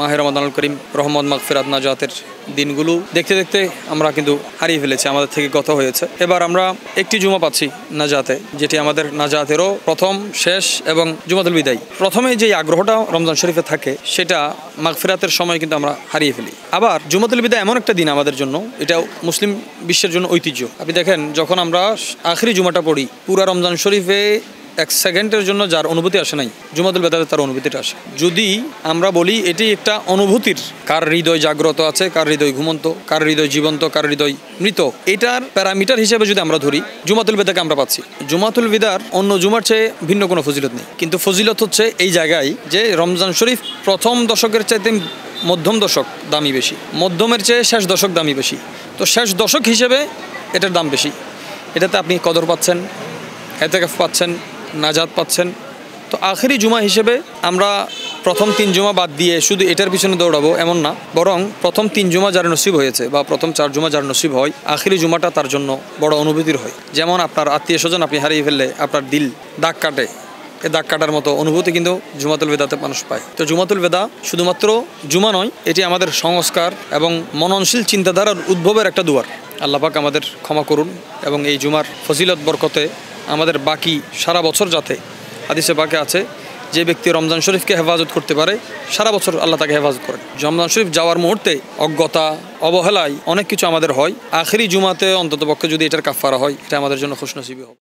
মাহে রমাদানুল করিম, রহমত, মাগফিরাত, নাজাতের দিনগুলো দেখতে দেখতে আমরা কিন্তু হারিয়ে ফেলেছি, আমাদের থেকে গত হয়েছে। এবার আমরা একটি জুমা পাচ্ছি নাজাতে, যেটি আমাদের নাজাতেরও প্রথম, শেষ এবং জুমাতুল বিদায়। প্রথমে যে আগ্রহটা রমজান শরীফে থাকে সেটা মাগফিরাতের সময় কিন্তু আমরা হারিয়ে ফেলি। আবার জুমাতুল বিদায় এমন একটা দিন আমাদের জন্য, এটা মুসলিম বিশ্বের জন্য ঐতিহ্য। আপনি দেখেন, যখন আমরা আখেরি জুমাটা পড়ি, পুরা রমজান শরীফে এক সেকেন্ডের জন্য যার অনুভূতি আসে নাই, জুমাতুল বিদাতে তার অনুভূতিটা আসে। যদি আমরা বলি এটি একটা অনুভূতির, কার হৃদয় জাগ্রত আছে, কার হৃদয় ঘুমন্ত, কার হৃদয় জীবন্ত, কার হৃদয় মৃত, এটার প্যারামিটার হিসেবে যদি আমরা ধরি, জুমাতুল বিদাকে আমরা পাচ্ছি। জুমাতুল বিদার অন্য জুমার চেয়ে ভিন্ন কোনো ফজিলত নেই, কিন্তু ফজিলত হচ্ছে এই জায়গায় যে রমজান শরীফ প্রথম দশকের চাইতে মধ্যম দশক দামি বেশি, মধ্যমের চেয়ে শেষ দশক দামি বেশি। তো শেষ দশক হিসেবে এটার দাম বেশি, এটাতে আপনি কদর পাচ্ছেন, এতেকাফ পাচ্ছেন, নাজাত পাচ্ছেন। তো আখেরি জুমা হিসেবে আমরা প্রথম 3 জুমা বাদ দিয়ে শুধু এটার পিছনে দৌড়াবো এমন না, বরং প্রথম 3 জুমা যার নসিব হয়েছে বা প্রথম 4 জুমা যার নসিব হয়, আখেরি জুমাটা তার জন্য বড় অনুভূতির হয়। যেমন আপনার আত্মীয় স্বজন আপনি হারিয়ে ফেললে আপনার দিল দাগ কাটে, এ দাগ কাটার মতো অনুভূতি কিন্তু জুমাতুল বিদাতে মানুষ পায়। তো জুমাতুল বিদা শুধুমাত্র জুমা নয়, এটি আমাদের সংস্কার এবং মননশীল চিন্তাধারার উদ্ভবের একটা দুয়ার। আল্লাহ পাক আমাদের ক্ষমা করুন এবং এই জুমার ফজিলত বরকতে আমাদের বাকি সারা বছর যাতে, হাদিসে পাকে আছে, যে ব্যক্তি রমজান শরীফকে হেফাজত করতে পারে সারা বছর আল্লাহ তাকে হেফাজত করেন। রমজান শরীফ যাওয়ার মুহূর্তে অজ্ঞতা, অবহেলায় অনেক কিছু আমাদের হয়, আখেরি জুমাতে অন্ততপক্ষে যদি এটার কাফারা হয়, এটা আমাদের জন্য খুশনসিবি হবে।